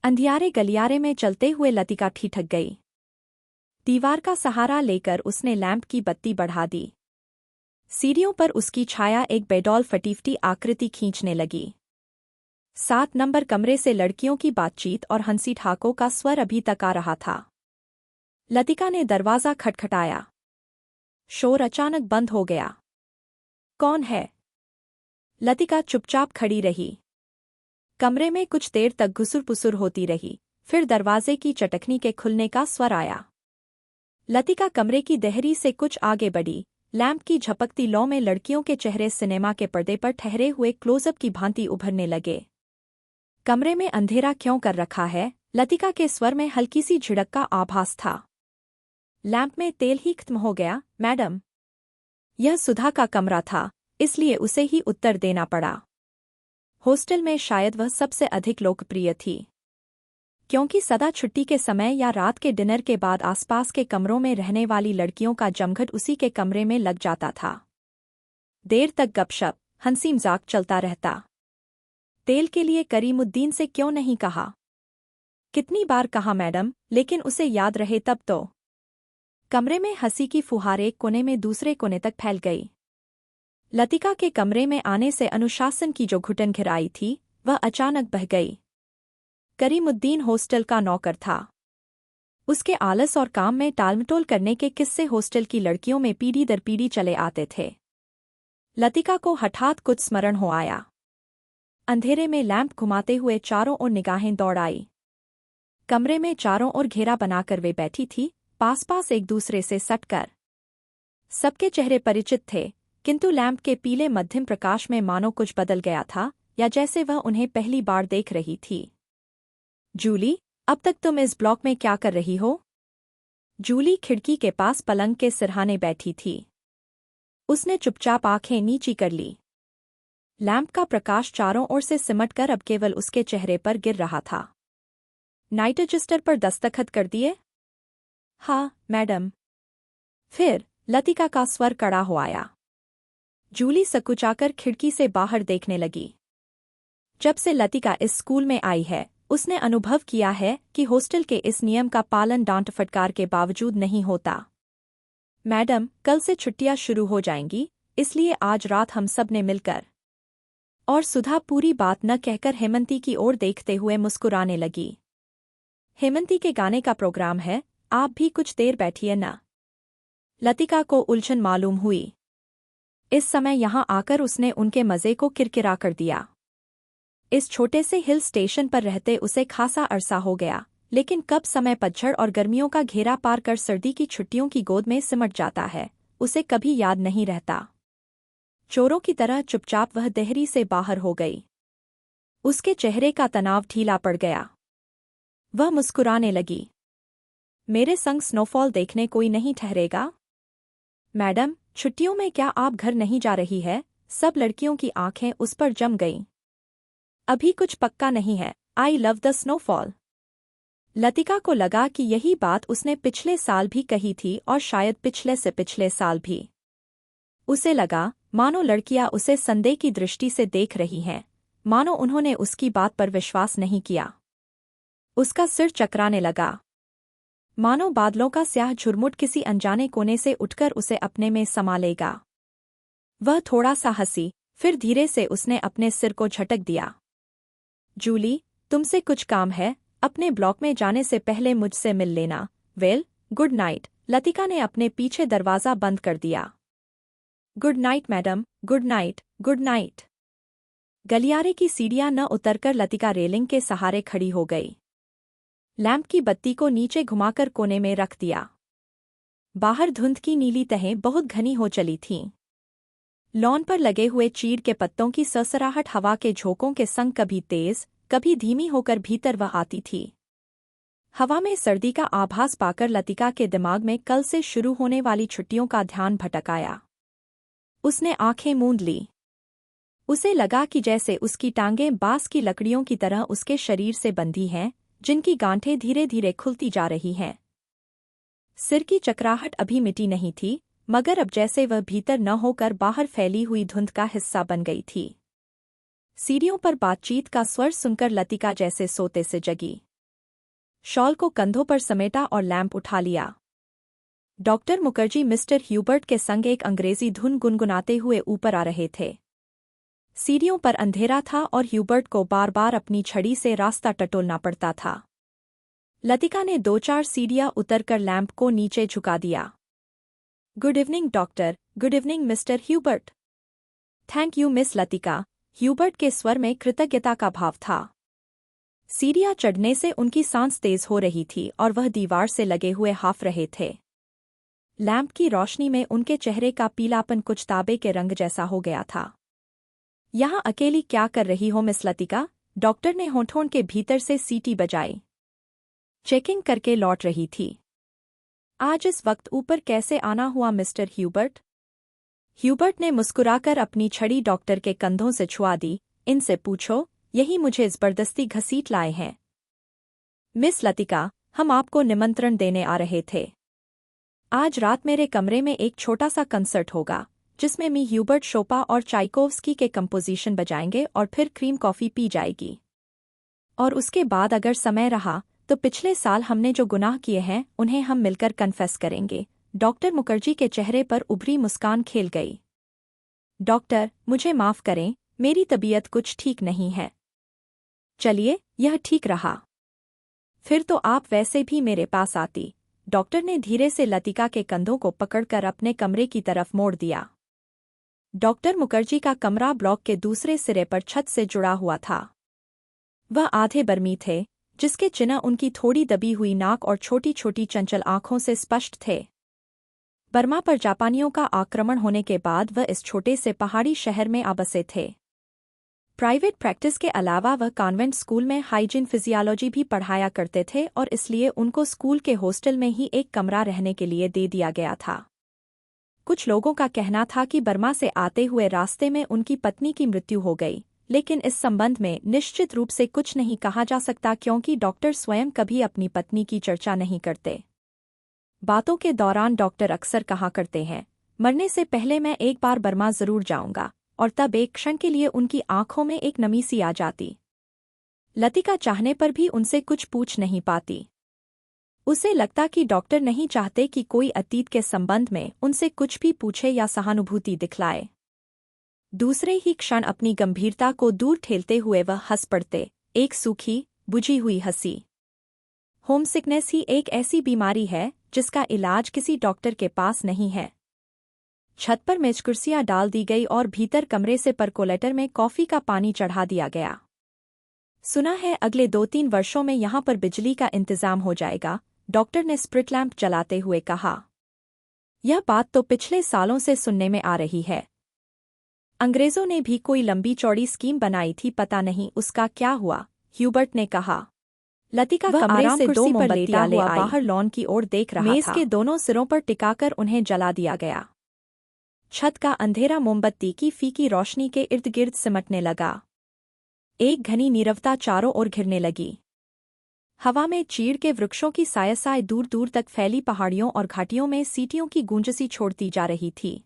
अंधियारे गलियारे में चलते हुए लतिका ठिठक गई। दीवार का सहारा लेकर उसने लैंप की बत्ती बढ़ा दी। सीढ़ियों पर उसकी छाया एक बेडौल फटीफटी आकृति खींचने लगी। 7 नंबर कमरे से लड़कियों की बातचीत और हंसी ठाकों का स्वर अभी तक आ रहा था। लतिका ने दरवाज़ा खटखटाया। शोर अचानक बंद हो गया। कौन है? लतिका चुपचाप खड़ी रही। कमरे में कुछ देर तक घुसुर-पुसुर होती रही, फिर दरवाजे की चटकनी के खुलने का स्वर आया। लतिका कमरे की देहरी से कुछ आगे बढ़ी। लैंप की झपकती लौ में लड़कियों के चेहरे सिनेमा के पर्दे पर ठहरे हुए क्लोजअप की भांति उभरने लगे। कमरे में अंधेरा क्यों कर रखा है? लतिका के स्वर में हल्की सी झिड़क का आभास था। लैंप में तेल ही खत्म हो गया, मैडम। यह सुधा का कमरा था, इसलिए उसे ही उत्तर देना पड़ा। हॉस्टल में शायद वह सबसे अधिक लोकप्रिय थी, क्योंकि सदा छुट्टी के समय या रात के डिनर के बाद आसपास के कमरों में रहने वाली लड़कियों का जमघट उसी के कमरे में लग जाता था। देर तक गपशप, हंसी मजाक चलता रहता। तेल के लिए करीमुद्दीन से क्यों नहीं कहा? कितनी बार कहा मैडम, लेकिन उसे याद रहे तब तो। कमरे में हंसी की फुहार एक कोने में दूसरे कोने तक फैल गई। लतिका के कमरे में आने से अनुशासन की जो घुटन घिराई थी, वह अचानक बह गई। करीमुद्दीन हॉस्टल का नौकर था। उसके आलस और काम में टालमटोल करने के किस्से हॉस्टल की लड़कियों में पीढ़ी दर पीढ़ी चले आते थे। लतिका को हठात कुछ स्मरण हो आया। अंधेरे में लैंप घुमाते हुए चारों ओर निगाहें दौड़ आई। कमरे में चारों ओर घेरा बनाकर वे बैठी थी, पास पास एक दूसरे से सटकर। सबके चेहरे परिचित थे, किंतु लैंप के पीले मध्यम प्रकाश में मानो कुछ बदल गया था, या जैसे वह उन्हें पहली बार देख रही थी। जूली, अब तक तुम इस ब्लॉक में क्या कर रही हो? जूली खिड़की के पास पलंग के सिरहाने बैठी थी। उसने चुपचाप आंखें नीची कर ली। लैंप का प्रकाश चारों ओर से सिमटकर अब केवल उसके चेहरे पर गिर रहा था। नाइट रजिस्टर पर दस्तखत कर दिए? हाँ, मैडम। फिर लतिका का स्वर कड़ा हो आया। जूली सकुचाकर खिड़की से बाहर देखने लगी। जब से लतिका इस स्कूल में आई है, उसने अनुभव किया है कि हॉस्टल के इस नियम का पालन डांट फटकार के बावजूद नहीं होता। मैडम, कल से छुट्टियां शुरू हो जाएंगी, इसलिए आज रात हम सब ने मिलकर। और सुधा पूरी बात न कहकर हेमंती की ओर देखते हुए मुस्कुराने लगी। हेमंती के गाने का प्रोग्राम है, आप भी कुछ देर बैठिए ना। लतिका को उलझन मालूम हुई। इस समय यहां आकर उसने उनके मजे को किरकिरा कर दिया। इस छोटे से हिल स्टेशन पर रहते उसे खासा अरसा हो गया, लेकिन कब समय पतझड़ और गर्मियों का घेरा पार कर सर्दी की छुट्टियों की गोद में सिमट जाता है, उसे कभी याद नहीं रहता। चोरों की तरह चुपचाप वह देहरी से बाहर हो गई। उसके चेहरे का तनाव ढीला पड़ गया। वह मुस्कुराने लगी। मेरे संग स्नोफॉल देखने कोई नहीं ठहरेगा? मैडम, छुट्टियों में क्या आप घर नहीं जा रही है? सब लड़कियों की आंखें उस पर जम गईं। अभी कुछ पक्का नहीं है। I love the snowfall. Latika को लगा कि यही बात उसने पिछले साल भी कही थी और शायद पिछले से पिछले साल भी। उसे लगा मानो लड़कियां उसे संदेह की दृष्टि से देख रही हैं, मानो उन्होंने उसकी बात पर विश्वास नहीं किया। उसका सिर चकराने लगा, मानो बादलों का स्याह झुरमुट किसी अनजाने कोने से उठकर उसे अपने में समा लेगा। वह थोड़ा सा हंसी, फिर धीरे से उसने अपने सिर को झटक दिया। जूली, तुमसे कुछ काम है, अपने ब्लॉक में जाने से पहले मुझसे मिल लेना। Well, good night. लतिका ने अपने पीछे दरवाज़ा बंद कर दिया। Good night madam, good night, good night. गलियारे की सीढ़ियां न उतरकर लतिका रेलिंग के सहारे खड़ी हो गई। लैंप की बत्ती को नीचे घुमाकर कोने में रख दिया। बाहर धुंध की नीली तहें बहुत घनी हो चली थीं। लॉन पर लगे हुए चीड़ के पत्तों की सरसराहट हवा के झोंकों के संग कभी तेज, कभी धीमी होकर भीतर वह आती थी। हवा में सर्दी का आभास पाकर लतिका के दिमाग में कल से शुरू होने वाली छुट्टियों का ध्यान भटक आया। उसने आंखें मूंद ली। उसे लगा कि जैसे उसकी टांगें बांस की लकड़ियों की तरह उसके शरीर से बंधी हैं, जिनकी गांठें धीरे धीरे खुलती जा रही हैं। सिर की चकराहट अभी मिटी नहीं थी, मगर अब जैसे वह भीतर न होकर बाहर फैली हुई धुंध का हिस्सा बन गई थी। सीढ़ियों पर बातचीत का स्वर सुनकर लतिका जैसे सोते से जगी। शॉल को कंधों पर समेटा और लैंप उठा लिया। डॉक्टर मुखर्जी मिस्टर ह्यूबर्ट के संग एक अंग्रेजी धुन गुनगुनाते हुए ऊपर आ रहे थे। सीढ़ियों पर अंधेरा था और ह्यूबर्ट को बार बार अपनी छड़ी से रास्ता टटोलना पड़ता था। लतिका ने 2-4 सीढ़ियां उतरकर लैंप को नीचे झुका दिया। Good evening doctor. Good evening mister Hubert. Thank you miss Latika. Hubert के स्वर में कृतज्ञता का भाव था। सीढ़ियां चढ़ने से उनकी सांस तेज हो रही थी और वह दीवार से लगे हुए हाफ रहे थे। लैंप की रोशनी में उनके चेहरे का पीलापन कुछ तांबे के रंग जैसा हो गया था। यहाँ अकेली क्या कर रही हो मिस लतिका? डॉक्टर ने होंठों के भीतर से सीटी बजाई। चेकिंग करके लौट रही थी। आज इस वक्त ऊपर कैसे आना हुआ मिस्टर ह्यूबर्ट? ह्यूबर्ट ने मुस्कुराकर अपनी छड़ी डॉक्टर के कंधों से छुआ दी। इनसे पूछो, यही मुझे जबरदस्ती घसीट लाए हैं। मिस लतिका, हम आपको निमंत्रण देने आ रहे थे। आज रात मेरे कमरे में एक छोटा सा कंसर्ट होगा, जिसमें मी ह्यूबर्ट शोपा और चाइकोव्स्की के कंपोजिशन बजाएंगे और फिर क्रीम कॉफी पी जाएगी। और उसके बाद अगर समय रहा तो पिछले साल हमने जो गुनाह किए हैं उन्हें हम मिलकर कन्फेस करेंगे। डॉक्टर मुखर्जी के चेहरे पर उभरी मुस्कान खेल गई। डॉक्टर, मुझे माफ करें, मेरी तबीयत कुछ ठीक नहीं है। चलिए, यह ठीक रहा। फिर तो आप वैसे भी मेरे पास आती। डॉक्टर ने धीरे से लतिका के कंधों को पकड़कर अपने कमरे की तरफ मोड़ दिया। डॉक्टर मुखर्जी का कमरा ब्लॉक के दूसरे सिरे पर छत से जुड़ा हुआ था। वह आधे बर्मी थे, जिसके चिन्ह उनकी थोड़ी दबी हुई नाक और छोटी छोटी चंचल आंखों से स्पष्ट थे। बर्मा पर जापानियों का आक्रमण होने के बाद वह इस छोटे से पहाड़ी शहर में आ बसे थे। प्राइवेट प्रैक्टिस के अलावा वह कॉन्वेंट स्कूल में हाइजीन फिजियोलॉजी भी पढ़ाया करते थे और इसलिए उनको स्कूल के हॉस्टल में ही एक कमरा रहने के लिए दे दिया गया था। कुछ लोगों का कहना था कि बर्मा से आते हुए रास्ते में उनकी पत्नी की मृत्यु हो गई, लेकिन इस संबंध में निश्चित रूप से कुछ नहीं कहा जा सकता क्योंकि डॉक्टर स्वयं कभी अपनी पत्नी की चर्चा नहीं करते। बातों के दौरान डॉक्टर अक्सर कहा करते हैं, मरने से पहले मैं एक बार बर्मा जरूर जाऊंगा, और तब एक क्षण के लिए उनकी आंखों में एक नमी सी आ जाती। लतिका चाहने पर भी उनसे कुछ पूछ नहीं पाती। उसे लगता कि डॉक्टर नहीं चाहते कि कोई अतीत के संबंध में उनसे कुछ भी पूछे या सहानुभूति दिखलाए। दूसरे ही क्षण अपनी गंभीरता को दूर ठेलते हुए वह हंस पड़ते, एक सूखी, बुझी हुई हंसी। होमसिकनेस ही एक ऐसी बीमारी है जिसका इलाज किसी डॉक्टर के पास नहीं है। छत पर मेज कुर्सियां डाल दी गई और भीतर कमरे से परकोलेटर में कॉफी का पानी चढ़ा दिया गया। सुना है अगले 2-3 वर्षों में यहाँ पर बिजली का इंतजाम हो जाएगा, डॉक्टर ने स्प्रिट लैंप जलाते हुए कहा। यह बात तो पिछले सालों से सुनने में आ रही है। अंग्रेजों ने भी कोई लंबी चौड़ी स्कीम बनाई थी, पता नहीं उसका क्या हुआ, ह्यूबर्ट ने कहा। लतिका कमरे से 2 मोमबत्तियां ले आई, बाहर लॉन की ओर देख रहा था। मेज के दोनों सिरों पर टिकाकर उन्हें जला दिया गया। छत का अंधेरा मोमबत्ती की फीकी रोशनी के इर्द गिर्द सिमटने लगा। एक घनी नीरवता चारों ओर घिरने लगी। हवा में चीड़ के वृक्षों की सायसाय दूर दूर तक फैली पहाड़ियों और घाटियों में सीटियों की गूंज सी छोड़ती जा रही थी।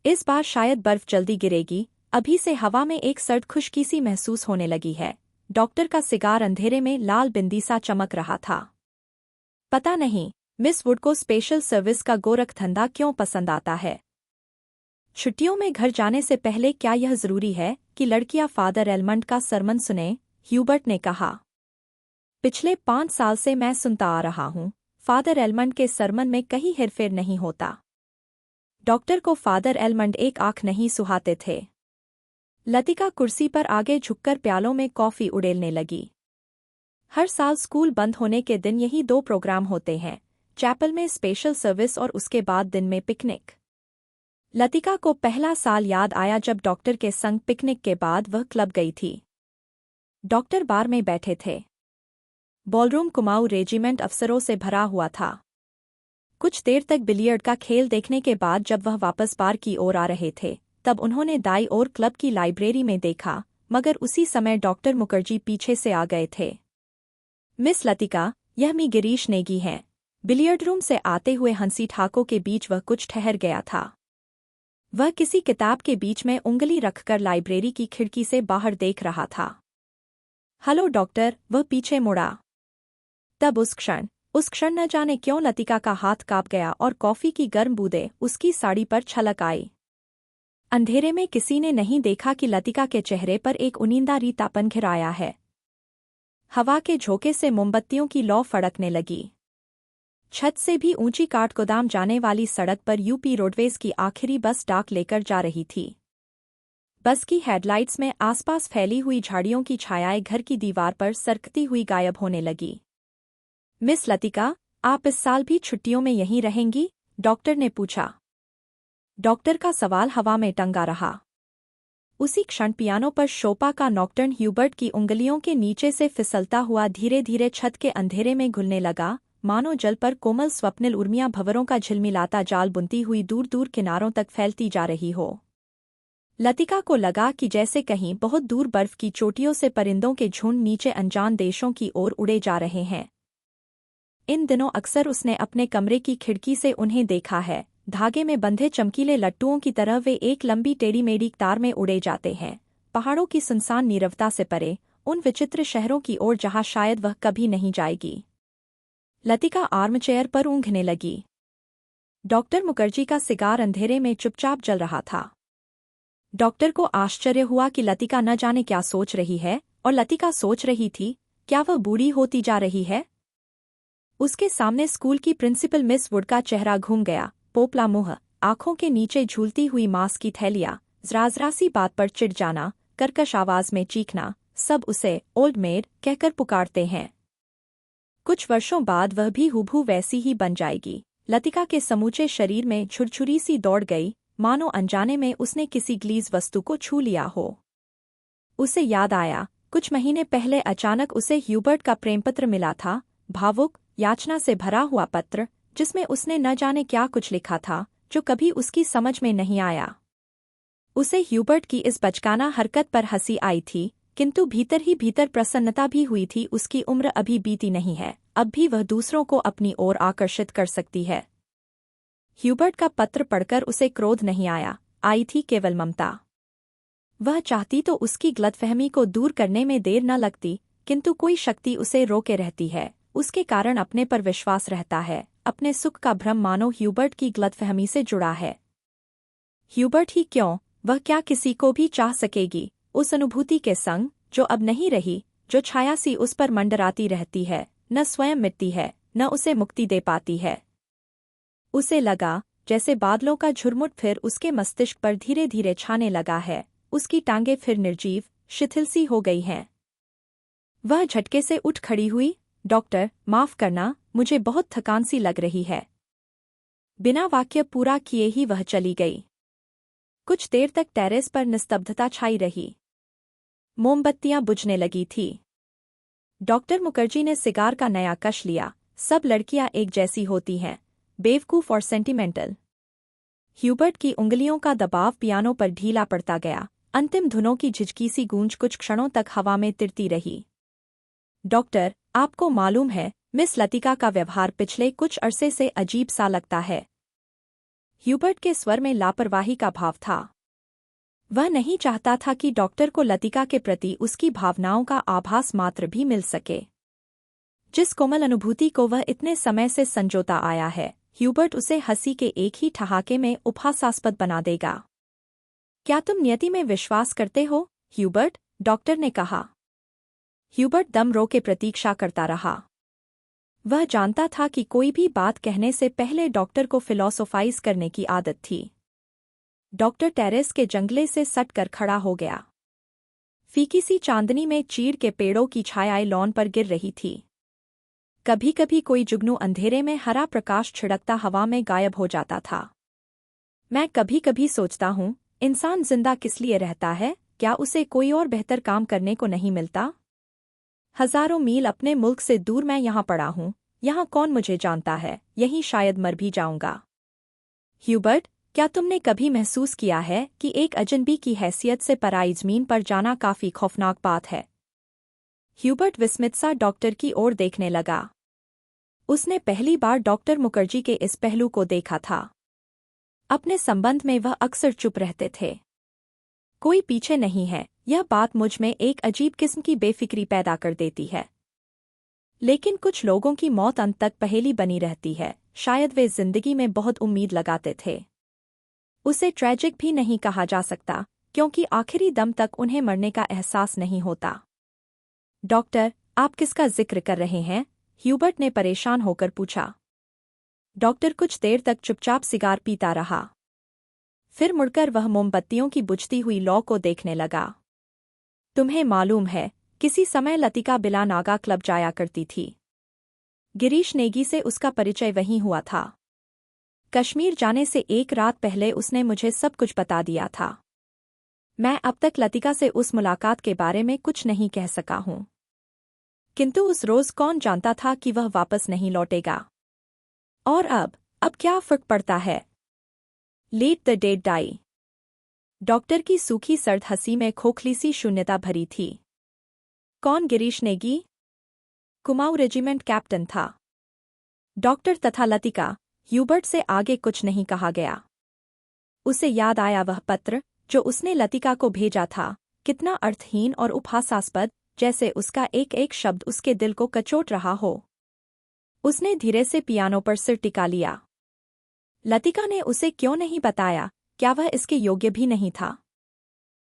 इस बार शायद बर्फ जल्दी गिरेगी, अभी से हवा में एक सर्द खुशकी सी महसूस होने लगी है। डॉक्टर का सिगार अंधेरे में लाल बिंदी सा चमक रहा था। पता नहीं, मिस वुड को स्पेशल सर्विस का गोरखधंधा क्यों पसंद आता है। छुट्टियों में घर जाने से पहले क्या यह जरूरी है कि लड़कियां फादर एलमंड का सरमन सुने, ह्यूबर्ट ने कहा। पिछले 5 साल से मैं सुनता आ रहा हूं, फादर एलमंड के सरमन में कहीं हेरफेर नहीं होता। डॉक्टर को फादर एलमंड एक आंख नहीं सुहाते थे। लतिका कुर्सी पर आगे झुककर प्यालों में कॉफी उड़ेलने लगी। हर साल स्कूल बंद होने के दिन यही 2 प्रोग्राम होते हैं, चैपल में स्पेशल सर्विस और उसके बाद दिन में पिकनिक। लतिका को पहला साल याद आया जब डॉक्टर के संग पिकनिक के बाद वह क्लब गई थी। डॉक्टर बार में बैठे थे। बॉलरूम कुमाऊं रेजिमेंट अफसरों से भरा हुआ था। कुछ देर तक बिलियर्ड का खेल देखने के बाद जब वह वापस बार की ओर आ रहे थे, तब उन्होंने दाईं ओर क्लब की लाइब्रेरी में देखा, मगर उसी समय डॉक्टर मुखर्जी पीछे से आ गए थे। मिस लतिका, यह मी गिरीश नेगी हैं। बिलियर्ड रूम से आते हुए हंसी ठाकों के बीच वह कुछ ठहर गया था। वह किसी किताब के बीच में उंगली रखकर लाइब्रेरी की खिड़की से बाहर देख रहा था। हेलो डॉक्टर, वह पीछे मुड़ा। तब उस क्षण न जाने क्यों लतिका का हाथ कांप गया और कॉफी की गर्म बूंदें उसकी साड़ी पर छलक आई। अंधेरे में किसी ने नहीं देखा कि लतिका के चेहरे पर एक उनींदा रीतापन घिर आया है। हवा के झोंके से मोमबत्तियों की लौ फड़कने लगी। छत से भी ऊंची काठगोदाम जाने वाली सड़क पर यूपी रोडवेज की आखिरी बस डाक लेकर जा रही थी। बस की हेडलाइट्स में आसपास फैली हुई झाड़ियों की छायाएं घर की दीवार पर सरकती हुई गायब होने लगी। मिस लतिका, आप इस साल भी छुट्टियों में यहीं रहेंगी? डॉक्टर ने पूछा। डॉक्टर का सवाल हवा में टंगा रहा। उसी क्षण पियानो पर शोपा का नॉक्टर्न ह्यूबर्ट की उंगलियों के नीचे से फिसलता हुआ धीरे धीरे छत के अंधेरे में घुलने लगा, मानो जल पर कोमल स्वप्निल उर्मियां भंवरों का झिलमिलाता जाल बुनती हुई दूर दूर किनारों तक फैलती जा रही हो। लतिका को लगा कि जैसे कहीं बहुत दूर बर्फ की चोटियों से परिंदों के झुंड नीचे अनजान देशों की ओर उड़े जा रहे हैं। इन दिनों अक्सर उसने अपने कमरे की खिड़की से उन्हें देखा है। धागे में बंधे चमकीले लट्टुओं की तरह वे एक लंबी टेढ़ी मेढ़ी तार में उड़े जाते हैं, पहाड़ों की सुनसान नीरवता से परे, उन विचित्र शहरों की ओर जहां शायद वह कभी नहीं जाएगी। लतिका आर्मचेयर पर ऊँघने लगी। डॉक्टर मुखर्जी का सिगार अंधेरे में चुपचाप जल रहा था। डॉक्टर को आश्चर्य हुआ कि लतिका न जाने क्या सोच रही है, और लतिका सोच रही थी, क्या वह बूढ़ी होती जा रही है? उसके सामने स्कूल की प्रिंसिपल मिस वुड का चेहरा घूम गया, पोपला मुंह, आंखों के नीचे झूलती हुई मांस की थैलियां, जरा सी बात पर चिढ़ जाना, कर्कश आवाज में चीखना, सब उसे ओल्ड मेड कहकर पुकारते हैं। कुछ वर्षों बाद वह भी हूबहू वैसी ही बन जाएगी। लतिका के समूचे शरीर में झुरझुरी सी दौड़ गई, मानो अनजाने में उसने किसी ग्लीज वस्तु को छू लिया हो। उसे याद आया, कुछ महीने पहले अचानक उसे ह्यूबर्ट का प्रेमपत्र मिला था, भावुक, याचना से भरा हुआ पत्र, जिसमें उसने न जाने क्या कुछ लिखा था, जो कभी उसकी समझ में नहीं आया। उसे ह्यूबर्ट की इस बचकाना हरकत पर हंसी आई थी, किंतु भीतर ही भीतर प्रसन्नता भी हुई थी। उसकी उम्र अभी बीती नहीं है, अब भी वह दूसरों को अपनी ओर आकर्षित कर सकती है। ह्यूबर्ट का पत्र पढ़कर उसे क्रोध नहीं आया, आई थी केवल ममता। वह चाहती तो उसकी गलतफहमी को दूर करने में देर न लगती, किंतु कोई शक्ति उसे रोके रहती है। उसके कारण अपने पर विश्वास रहता है, अपने सुख का भ्रम मानो ह्यूबर्ट की गलतफहमी से जुड़ा है। ह्यूबर्ट ही क्यों, वह क्या किसी को भी चाह सकेगी उस अनुभूति के संग, जो अब नहीं रही, जो छाया सी उस पर मंडराती रहती है, न स्वयं मिटती है, न उसे मुक्ति दे पाती है। उसे लगा जैसे बादलों का झुरमुट फिर उसके मस्तिष्क पर धीरे धीरे छाने लगा है, उसकी टांगें फिर निर्जीव, शिथिल सी हो गई हैं। वह झटके से उठ खड़ी हुई। डॉक्टर, माफ करना, मुझे बहुत थकान सी लग रही है। बिना वाक्य पूरा किए ही वह चली गई। कुछ देर तक टेरेस पर निस्तब्धता छाई रही। मोमबत्तियां बुझने लगी थी। डॉक्टर मुखर्जी ने सिगार का नया कश लिया। सब लड़कियां एक जैसी होती हैं, बेवकूफ और सेंटिमेंटल। ह्यूबर्ट की उंगलियों का दबाव पियानो पर ढीला पड़ता गया। अंतिम धुनों की झिझकी सी गूंज कुछ क्षणों तक हवा में तिरती रही। डॉक्टर, आपको मालूम है, मिस लतिका का व्यवहार पिछले कुछ अरसे से अजीब सा लगता है। ह्यूबर्ट के स्वर में लापरवाही का भाव था। वह नहीं चाहता था कि डॉक्टर को लतिका के प्रति उसकी भावनाओं का आभास मात्र भी मिल सके। जिस कोमल अनुभूति को वह इतने समय से संजोता आया है, ह्यूबर्ट उसे हंसी के एक ही ठहाके में उपहासास्पद बना देगा। क्या तुम नियति में विश्वास करते हो, ह्यूबर्ट? डॉक्टर ने कहा। ह्यूबर्ट दम रोके प्रतीक्षा करता रहा। वह जानता था कि कोई भी बात कहने से पहले डॉक्टर को फिलॉसोफाइज करने की आदत थी। डॉक्टर टेरेस के जंगले से सटकर खड़ा हो गया। फीकी सी चांदनी में चीड़ के पेड़ों की छायाएं लॉन पर गिर रही थी। कभी कभी कोई जुगनू अंधेरे में हरा प्रकाश छिड़कता हवा में गायब हो जाता था। मैं कभी कभी सोचता हूँ, इंसान जिंदा किस लिए रहता है? क्या उसे कोई और बेहतर काम करने को नहीं मिलता? हजारों मील अपने मुल्क से दूर मैं यहाँ पड़ा हूँ, यहाँ कौन मुझे जानता है, यहीं शायद मर भी जाऊंगा। ह्यूबर्ट, क्या तुमने कभी महसूस किया है कि एक अजनबी की हैसियत से पराई जमीन पर जाना काफी खौफनाक बात है? ह्यूबर्ट विस्मित सा डॉक्टर की ओर देखने लगा। उसने पहली बार डॉक्टर मुखर्जी के इस पहलू को देखा था। अपने संबंध में वह अक्सर चुप रहते थे। कोई पीछे नहीं है, यह बात मुझ में एक अजीब किस्म की बेफिक्री पैदा कर देती है। लेकिन कुछ लोगों की मौत अंत तक पहेली बनी रहती है, शायद वे जिंदगी में बहुत उम्मीद लगाते थे। उसे ट्रेजिक भी नहीं कहा जा सकता, क्योंकि आखिरी दम तक उन्हें मरने का एहसास नहीं होता। डॉक्टर, आप किसका जिक्र कर रहे हैं? ह्यूबर्ट ने परेशान होकर पूछा। डॉक्टर कुछ देर तक चुपचाप सिगार पीता रहा। फिर मुड़कर वह मोमबत्तियों की बुझती हुई लौ को देखने लगा। तुम्हें मालूम है, किसी समय लतिका बिला नागा क्लब जाया करती थी। गिरीश नेगी से उसका परिचय वहीं हुआ था। कश्मीर जाने से एक रात पहले उसने मुझे सब कुछ बता दिया था। मैं अब तक लतिका से उस मुलाकात के बारे में कुछ नहीं कह सका हूं। किंतु उस रोज कौन जानता था कि वह वापस नहीं लौटेगा। और अब क्या फर्क पड़ता है? Let the dead die. Doctor की सूखी सर्द हंसी में खोखली सी शून्यता भरी थी। कौन गिरीश नेगी? कुमाऊं रेजिमेंट कैप्टन था। डॉक्टर तथा लतिका, ह्यूबर्ट से आगे कुछ नहीं कहा गया। उसे याद आया वह पत्र जो उसने लतिका को भेजा था, कितना अर्थहीन और उपहासास्पद, जैसे उसका एक एक शब्द उसके दिल को कचोट रहा हो। उसने धीरे से पियानो पर सिर टिका लिया। लतिका ने उसे क्यों नहीं बताया? क्या वह इसके योग्य भी नहीं था?